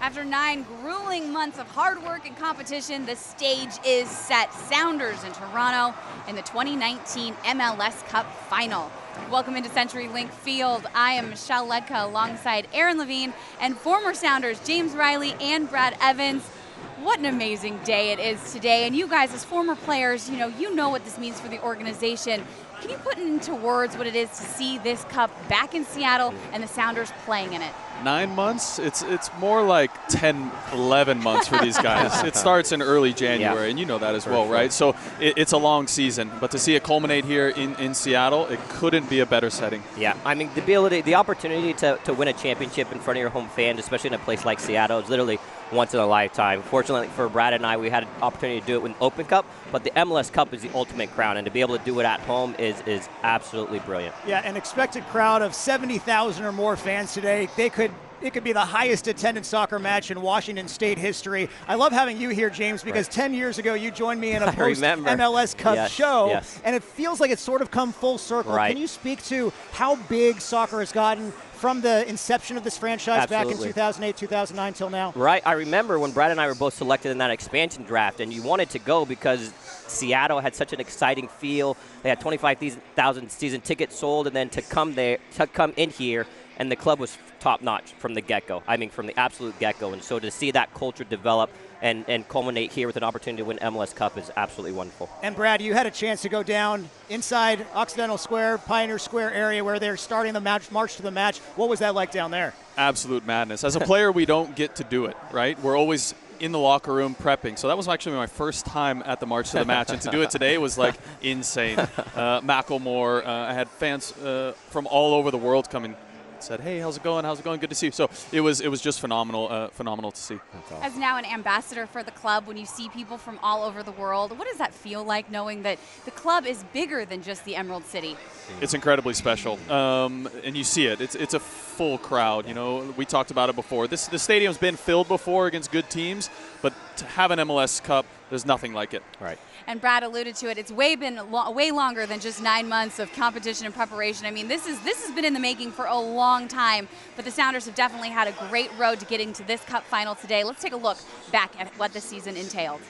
After 9 grueling months of hard work and competition, the stage is set. Sounders in Toronto in the 2019 MLS Cup Final. Welcome into CenturyLink Field. I am Michelle Ledka alongside Aaron Levine and former Sounders James Riley and Brad Evans. What an amazing day it is today. And you guys, as former players, you know what this means for the organization. Can you put into words what it is to see this cup back in Seattle and the Sounders playing in it? 9 months? It's more like 10, 11 months for these guys. It starts in early January, and you know that as well, right? So it's a long season, but to see it culminate here in Seattle, it couldn't be a better setting. Yeah, I mean, the opportunity to win a championship in front of your home fans, especially in a place like Seattle, is literally once in a lifetime. Fortunately for Brad and I, we had an opportunity to do it with an Open Cup, but the MLS Cup is the ultimate crown, and to be able to do it at home is absolutely brilliant. Yeah, an expected crowd of 70,000 or more fans today. It could be the highest attended soccer match in Washington State history. I love having you here, James, because 10 years ago you joined me in a post-MLS Cup show, and it feels like it's sort of come full circle. Can you speak to how big soccer has gotten from the inception of this franchise back in 2008, 2009 till now? Right. I remember when Brad and I were both selected in that expansion draft, and you wanted to go because Seattle had such an exciting feel. They had 25,000 season tickets sold, and then to come in here, and the club was top-notch from the get-go. I mean, from the absolute get-go. And so to see that culture develop and culminate here with an opportunity to win MLS Cup is absolutely wonderful. And Brad, you had a chance to go down inside Occidental Square, Pioneer Square area where they're starting the march to the match. What was that like down there? Absolute madness. As a player, we don't get to do it, right? We're always in the locker room prepping. So that was actually my first time at the March to the Match, and to do it today was like insane. Macklemore, I had fans from all over the world coming. Said, hey, how's it going? Good to see you. So it was just phenomenal to see. Awesome. As now an ambassador for the club, when you see people from all over the world, what does that feel like, knowing that the club is bigger than just the Emerald City? It's incredibly special, and you see it. It's a full crowd. We talked about it before. The stadium's been filled before against good teams, but to have an MLS Cup, there's nothing like it. Right. And Brad alluded to it. It's way longer than just 9 months of competition and preparation. I mean, this has been in the making for a long time, but the Sounders have definitely had a great road to getting to this Cup final today. Let's take a look back at what the season entailed.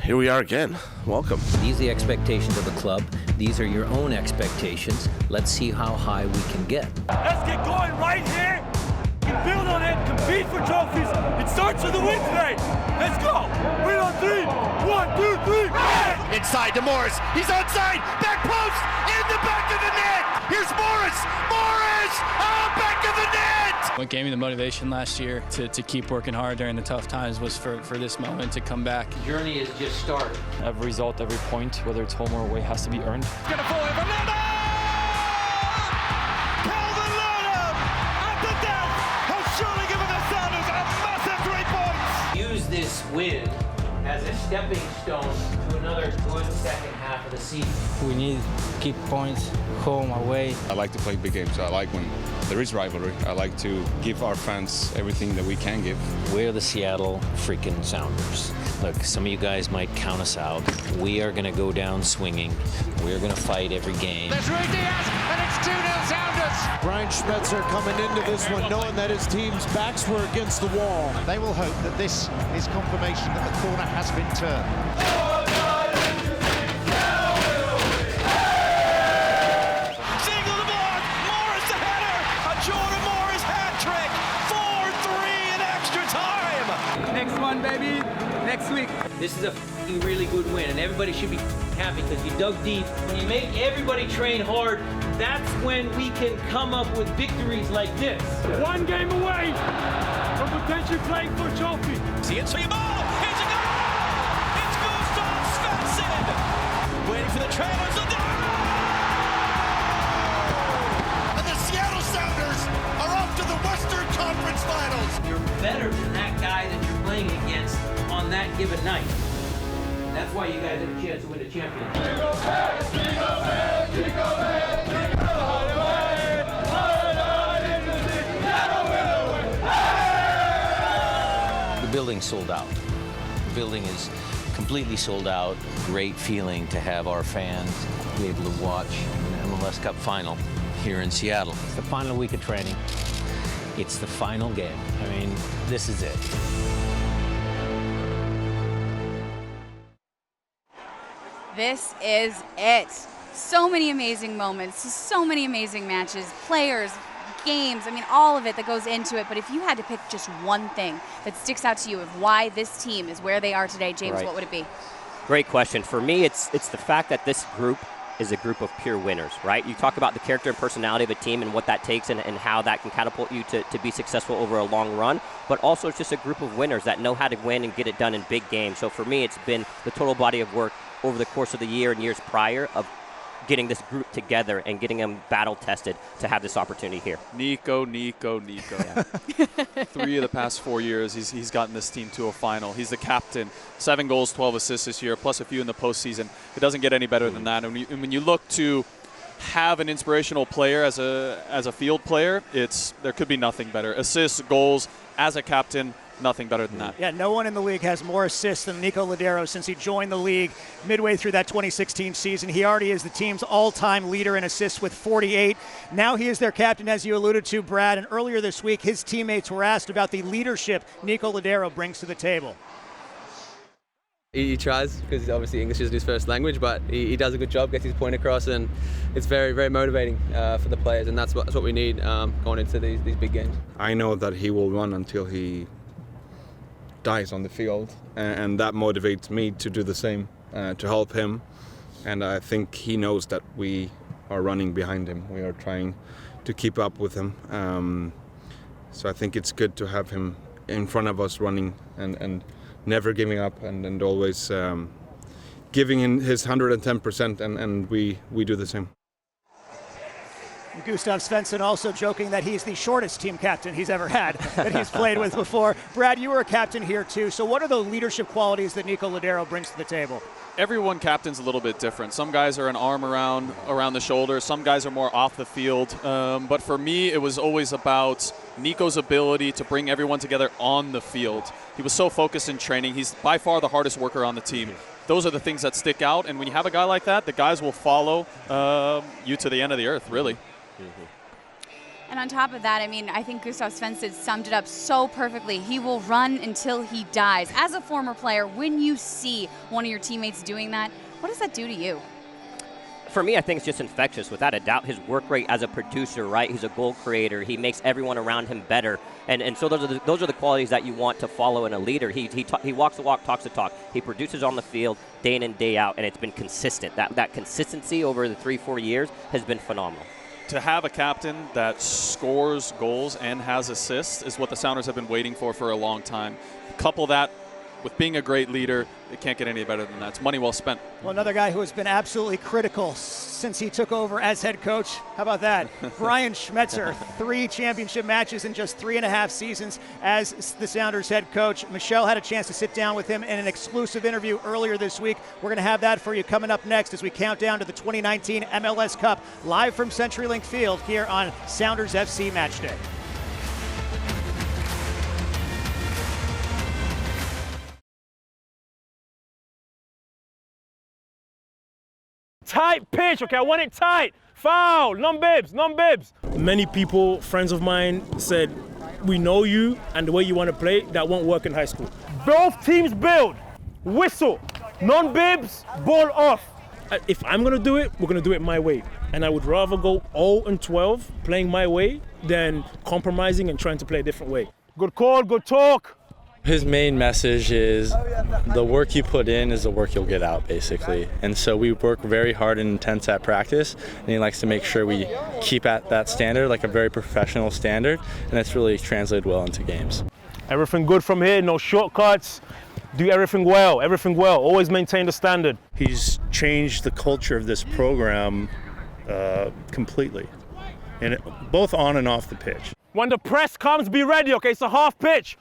Here we are again. Welcome. These are the expectations of the club. These are your own expectations. Let's see how high we can get. Let's get going right here. Build on it, compete for trophies. It starts with a win today. Let's go. Win on 3. 1, 2, 3. Inside to Morris. He's onside. Back post. In the back of the net. Here's Morris. Morris. Oh, back of the net. What gave me the motivation last year to keep working hard during the tough times was for this moment to come back. The journey is just started. Every result, every point, whether it's home or away, has to be earned. It's gonna fall over. Use this win as a stepping stone to another good second half of the season. We need to keep points home, away. I like to play big games. I like when there is rivalry. I like to give our fans everything that we can give. We're the Seattle freaking Sounders. Look, some of you guys might count us out. We are going to go down swinging. We're going to fight every game. There's Rui Diaz, and it's 2-0 Sounders. Brian Schmetzer coming into this one knowing that his team's backs were against the wall. They will hope that this is confirmation that the corner has been turned. Next one, baby. Next week. This is a really good win, and everybody should be happy because you dug deep. When you make everybody train hard, that's when we can come up with victories like this. 1 game away from potentially playing for a trophy. See it, so you ball. Here's a goal. It's Gustav Svensson. Waiting for the trailers. And the Seattle Sounders are off to the Western Conference Finals. You're better than that guy that you're playing against on that given night. That's why you guys have a chance to win a championship. The building's sold out. The building is completely sold out. Great feeling to have our fans be able to watch an MLS Cup final here in Seattle. The final week of training. It's the final game. I mean, this is it. This is it. So many amazing moments, so many amazing matches, players, games, I mean, all of it that goes into it. But if you had to pick just one thing that sticks out to you of why this team is where they are today, James, what would it be? Great question. For me, it's the fact that this group is a group of pure winners, right? You talk about the character and personality of a team and what that takes and how that can catapult you to be successful over a long run, but also it's just a group of winners that know how to win and get it done in big games. So for me, it's been the total body of work over the course of the year and years prior of getting this group together and getting them battle-tested to have this opportunity here. Nico. Yeah. 3 of the past 4 years, he's gotten this team to a final. He's the captain. 7 goals, 12 assists this year, plus a few in the postseason. It doesn't get any better than that. And when you look to have an inspirational player as a field player, there could be nothing better. Assists, goals, as a captain, nothing better than that. Yeah, no one in the league has more assists than Nico Lodeiro since he joined the league midway through that 2016 season. He already is the team's all-time leader in assists with 48. Now he is their captain, as you alluded to, Brad. And earlier this week, his teammates were asked about the leadership Nico Lodeiro brings to the table. He tries, because obviously English isn't his first language, but he does a good job, gets his point across, and it's very, very motivating for the players, and that's what we need going into these big games. I know that he will run until he dies on the field, and that motivates me to do the same, to help him. And I think he knows that we are running behind him. We are trying to keep up with him. So I think it's good to have him in front of us running and never giving up and always giving in his 110%, and we do the same. Gustav Svensson also joking that he's the shortest team captain he's ever had that he's played with before. Brad, you were a captain here too, so what are the leadership qualities that Nico Lodeiro brings to the table? Everyone captain's a little bit different. Some guys are an arm around the shoulder. Some guys are more off the field. But for me, it was always about Nico's ability to bring everyone together on the field. He was so focused in training. He's by far the hardest worker on the team. Those are the things that stick out. And when you have a guy like that, the guys will follow you to the end of the earth, really. And on top of that, I mean, I think Gustav Svensson summed it up so perfectly. He will run until he dies. As a former player, when you see one of your teammates doing that, what does that do to you? For me, I think it's just infectious, without a doubt. His work rate as a producer, right? He's a goal creator. He makes everyone around him better. And so those are the qualities that you want to follow in a leader. He walks the walk, talks the talk. He produces on the field day in and day out, and it's been consistent. That consistency over the 3-4 years has been phenomenal. To have a captain that scores goals and has assists is what the Sounders have been waiting for a long time. Couple that with being a great leader, it can't get any better than that. It's money well spent. Well, another guy who has been absolutely critical since he took over as head coach. How about that? Brian Schmetzer, 3 championship matches in just 3.5 seasons as the Sounders head coach. Michelle had a chance to sit down with him in an exclusive interview earlier this week. We're going to have that for you coming up next as we count down to the 2019 MLS Cup live from CenturyLink Field here on Sounders FC Match Day. Tight pitch, okay, I want it tight. Foul, non-bibs. Many people, friends of mine, said, we know you and the way you want to play, that won't work in high school. Both teams build, whistle, non-bibs, ball off. If I'm going to do it, we're going to do it my way. And I would rather go 0-12 playing my way than compromising and trying to play a different way. Good call, good talk. His main message is the work you put in is the work you'll get out, basically. And so we work very hard and intense at practice, and he likes to make sure we keep at that standard, like a very professional standard, and it's really translated well into games. Everything good from here, no shortcuts. Do everything well, always maintain the standard. He's changed the culture of this program completely, and both on and off the pitch. When the press comes, be ready, okay? It's a half pitch.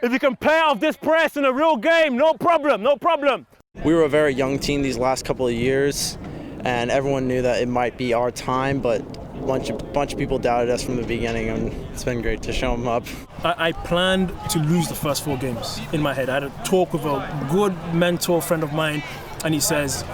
If you can play off this press in a real game, no problem. We were a very young team these last couple of years, and everyone knew that it might be our time, but a bunch of people doubted us from the beginning, and it's been great to show them up. I planned to lose the first 4 games in my head. I had a talk with a good mentor friend of mine, and he says,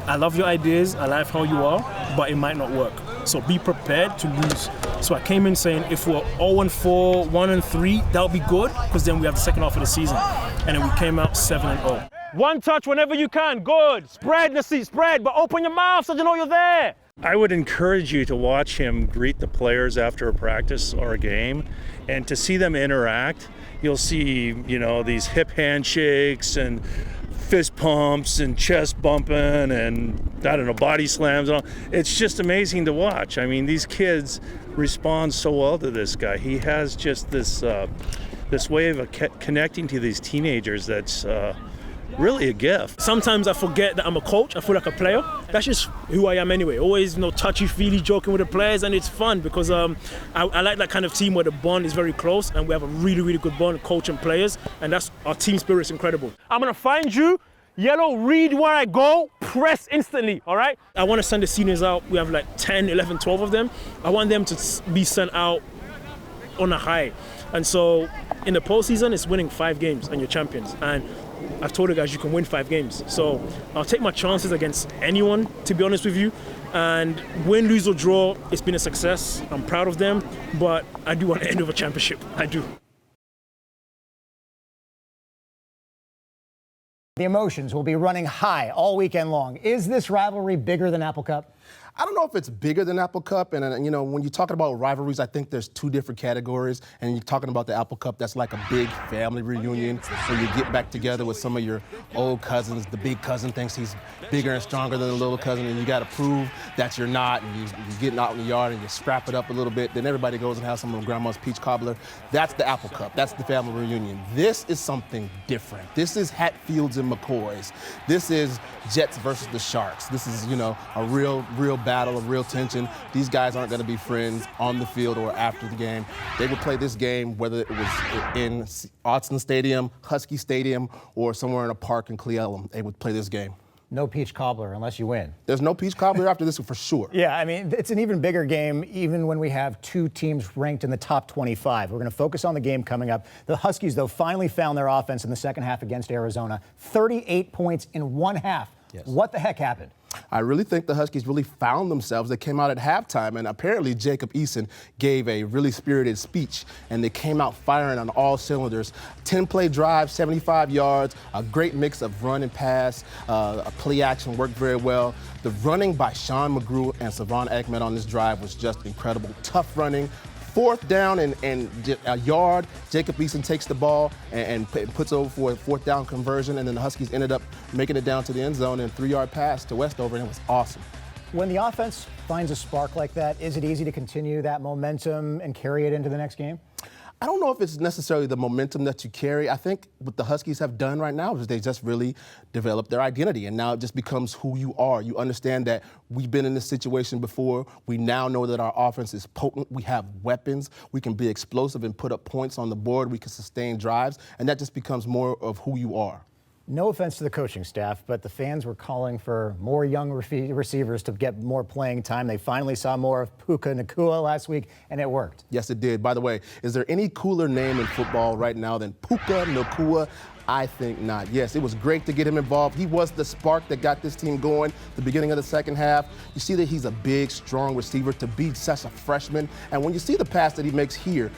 I love your ideas, I like how you are, but it might not work. So be prepared to lose. So I came in saying if we're 0-4, 1-3, that would be good, because then we have the second half of the season. And then we came out 7-0. One touch whenever you can, good. Spread, Nassi, spread, but open your mouth so they know you're there. I would encourage you to watch him greet the players after a practice or a game, and to see them interact. You'll see, these hip handshakes and fist pumps and chest bumping and, body slams. And all. It's just amazing to watch. I mean, these kids respond so well to this guy. He has just this way of connecting to these teenagers that's really a gift. Sometimes I forget that I'm a coach. I feel like a player. That's just who I am anyway. Always, touchy-feely, joking with the players, and it's fun because I like that kind of team where the bond is very close and we have a really, really good bond, coach and players, and that's our team spirit is incredible. I'm gonna find you. Yellow, read where I go, press instantly, all right? I want to send the seniors out. We have like 10, 11, 12 of them. I want them to be sent out on a high. And so in the postseason, it's winning 5 games and you're champions. And I've told the guys you can win 5 games. So I'll take my chances against anyone, to be honest with you. And win, lose or draw, it's been a success. I'm proud of them, but I do want to end with a championship. I do. The emotions will be running high all weekend long. Is this rivalry bigger than Apple Cup? I don't know if it's bigger than Apple Cup, and when you're talking about rivalries, I think there's 2 different categories, and you're talking about the Apple Cup, that's like a big family reunion, where you get back together with some of your old cousins. The big cousin thinks he's bigger and stronger than the little cousin, and you got to prove that you're not, and you're getting out in the yard and you strap it up a little bit, then everybody goes and has some of grandma's peach cobbler. That's the Apple Cup. That's the family reunion. This is something different. This is Hatfields and McCoys. This is Jets versus the Sharks. This is, a real battle of real tension. These guys aren't going to be friends on the field or after the game. They would play this game whether it was in Autzen Stadium, Husky Stadium, or somewhere in a park in Cleellum. They would play this game. No peach cobbler unless you win. There's no peach cobbler after this one for sure. Yeah, I mean, it's an even bigger game even when we have 2 teams ranked in the top 25. We're going to focus on the game coming up. The Huskies, though, finally found their offense in the second half against Arizona. 38 points in one half. Yes. What the heck happened? I really think the Huskies really found themselves. They came out at halftime, and apparently Jacob Eason gave a really spirited speech, and they came out firing on all cylinders. 10-play drive, 75 yards, a great mix of run and pass. A play action worked very well. The running by Sean McGrew and Savon Ahmed on this drive was just incredible. Tough running. 4th down and a yard, Jacob Eason takes the ball and puts over for a 4th down conversion, and then the Huskies ended up making it down to the end zone and 3-yard pass to Westover, and it was awesome. When the offense finds a spark like that, is it easy to continue that momentum and carry it into the next game? I don't know if it's necessarily the momentum that you carry. I think what the Huskies have done right now is they just really developed their identity, and now it just becomes who you are. You understand that we've been in this situation before. We now know that our offense is potent. We have weapons. We can be explosive and put up points on the board. We can sustain drives, and that just becomes more of who you are. No offense to the coaching staff, but the fans were calling for more young receivers to get more playing time. They finally saw more of Puka Nacua last week, and it worked. Yes, it did. By the way, is there any cooler name in football right now than Puka Nacua? I think not. Yes, it was great to get him involved. He was the spark that got this team going at the beginning of the second half. You see that he's a big, strong receiver to be such a freshman. And when you see the pass that he makes here,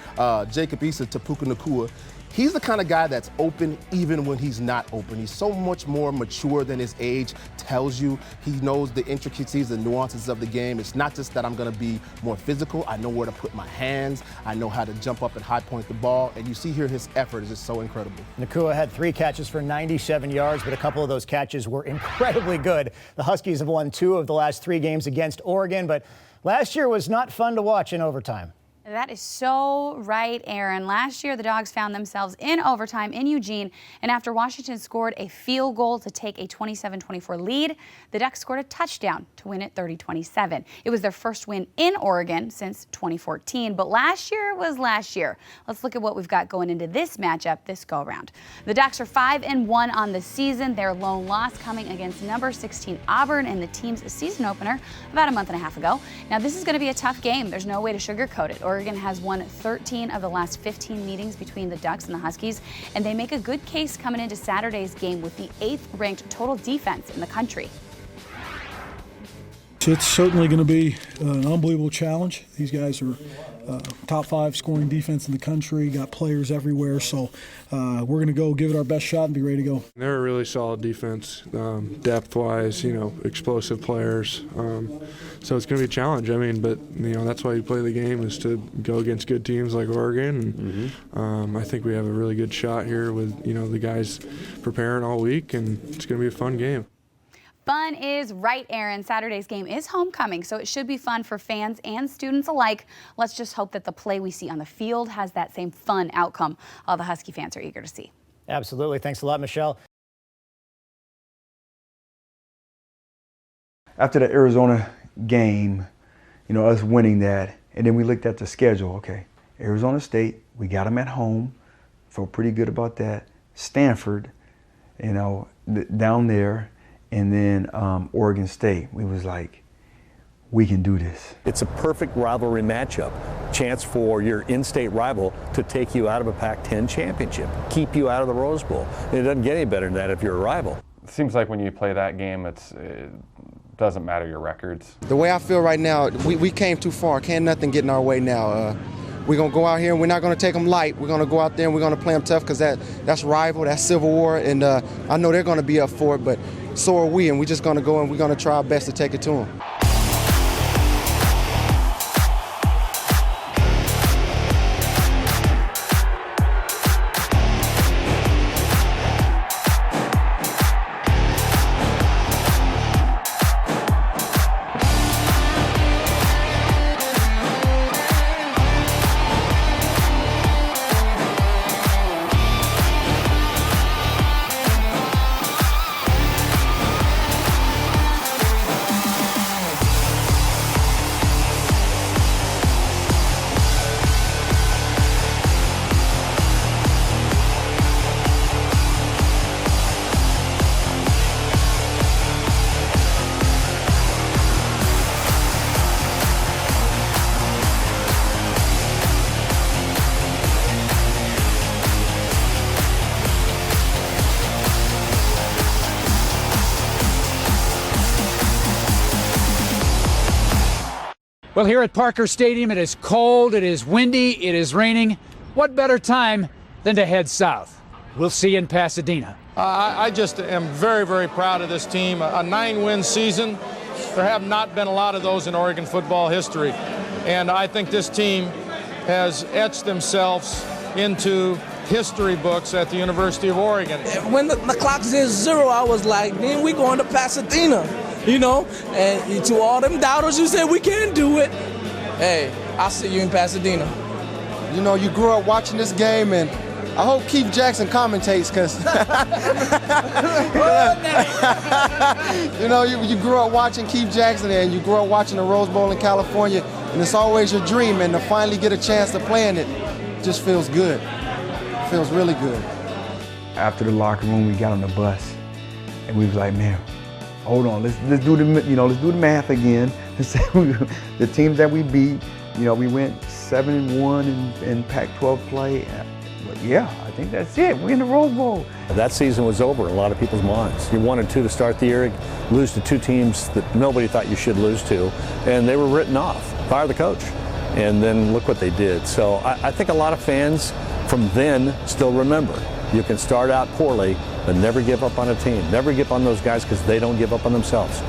Jacob Eason to Puka Nacua, he's the kind of guy that's open even when he's not open. He's so much more mature than his age tells you. He knows the intricacies and nuances of the game. It's not just that I'm going to be more physical. I know where to put my hands. I know how to jump up and high point the ball. And you see here his effort is just so incredible. Nacua had 3 catches for 97 yards, but a couple of those catches were incredibly good. The Huskies have won 2 of the last 3 games against Oregon, but last year was not fun to watch in overtime. That is so right, Aaron. Last year, the Dogs found themselves in overtime in Eugene, and after Washington scored a field goal to take a 27-24 lead, the Ducks scored a touchdown to win it 30-27. It was their first win in Oregon since 2014, but last year was last year. Let's look at what we've got going into this matchup this go-around. The Ducks are 5-1 on the season. Their lone loss coming against number 16 Auburn in the team's season opener about a month and a half ago. Now, this is going to be a tough game. There's no way to sugarcoat it. Oregon has won 13 of the last 15 meetings between the Ducks and the Huskies, and they make a good case coming into Saturday's game with the 8th ranked total defense in the country. It's certainly going to be an unbelievable challenge. These guys are top 5 scoring defense in the country, got players everywhere, so we're going to go give it our best shot and be ready to go. They're a really solid defense, depth-wise, explosive players. So it's going to be a challenge. I mean, but that's why you play the game, is to go against good teams like Oregon. And I think we have a really good shot here with the guys preparing all week, and it's going to be a fun game. Fun is right, Aaron. Saturday's game is homecoming, so it should be fun for fans and students alike. Let's just hope that the play we see on the field has that same fun outcome all the Husky fans are eager to see. Absolutely. Thanks a lot, Michelle. After the Arizona game, us winning that, and then we looked at the schedule. Okay, Arizona State, we got them at home. Feel pretty good about that. Stanford, down there. And then Oregon State, we was like, we can do this. It's a perfect rivalry matchup. Chance for your in-state rival to take you out of a Pac-10 championship, keep you out of the Rose Bowl. And it doesn't get any better than that if you're a rival. It seems like when you play that game, it doesn't matter your records. The way I feel right now, we came too far. Can't nothing get in our way now. We're going to go out here and we're not going to take them light. We're going to go out there and we're going to play them tough, because that's rival, that's Civil War, and I know they're going to be up for it, but so are we, and we're just going to go and we're going to try our best to take it to them. Well, here at Parker Stadium, it is cold, it is windy, it is raining. What better time than to head south? We'll see you in Pasadena. I just am very, very proud of this team. A 9-win season. There have not been a lot of those in Oregon football history. And I think this team has etched themselves into history books at the University of Oregon. When the clock says 0, I was like, man, we going to Pasadena. And to all them doubters who said we can't do it, hey, I'll see you in Pasadena. You grew up watching this game, and I hope Keith Jackson commentates, because you grew up watching Keith Jackson, and you grew up watching the Rose Bowl in California, and it's always your dream, and to finally get a chance to play in it just feels good. It feels really good. After the locker room, we got on the bus, and we was like, man, hold on, let's do the let's do the math again. The teams that we beat, we went 7-1 in Pac-12 play. But yeah, I think that's it. We're in the Rose Bowl. That season was over in a lot of people's minds. You 1-2 to start the year, lose to 2 teams that nobody thought you should lose to, and they were written off. Fire the coach, and then look what they did. So I think a lot of fans from then still remember. You can start out poorly, but never give up on a team. Never give up on those guys, because they don't give up on themselves.